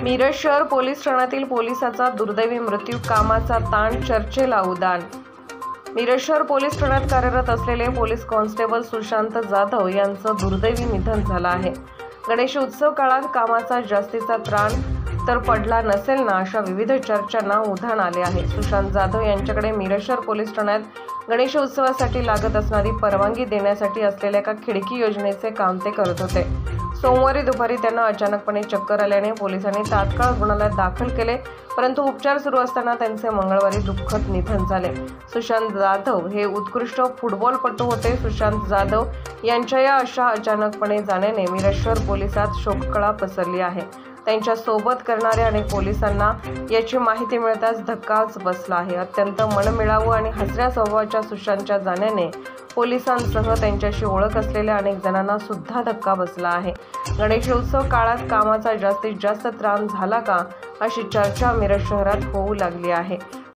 मिरज शहर पोलीस ठाण्यातील पोलिसाचा दुर्दैवी मृत्यू, कामाचा ताण चर्चेला उधाण। मिरज शहर पोलीस ठाण्यात कार्यरत असलेले पोलीस कॉन्स्टेबल सुशांत जाधव यांचं दुर्दैवी निधन झालं आहे। गणेश उत्सव काळात कामाचा जास्तीचा त्राण तर पडला नसेल ना, अशा विविध चर्चांना उधाण आले आहे। सुशांत जाधव यांच्याकडे मिरज शहर पोलीस ठाण्यात गणेश उत्सवासाठी लागत असणारी परवानगी देण्यासाठी असलेल्या एका खिडकी योजनेचे काम ते करत होते। सोमवारी दुपारी त्यांना अचानकपणे चक्कर आल्याने पोलिसांनी तात्काळ रुग्णालयात दाखल केले, परंतु उपचार सुरू असताना त्यांचे मंगळवारी दुःखद निधन झाले। सुशांत जाधव हे उत्कृष्ट फुटबॉलपटू होते। सुशांत जाधव यांच्या या अशा अचानकपणे जाण्याने मिरज शहर पोलिसात शोककळा पसरली आहे। त्यांच्या सोबत करणाऱ्या अनेक पोलिसांना याची माहिती मिळताच धक्काच बसला आहे। अत्यंत मनमिळावू आणि हसऱ्या स्वभावाच्या सुशांतच्या जाण्याने पोलिसांसह त्यांच्याशी ओळख असलेल्या अनेक जणांना सुद्धा धक्का बसला आहे। गणेशोत्सव काळात कामाचा जास्तीत जास्त त्राण झाला का, अशी चर्चा मिरज शहरात होऊ लागली आहे।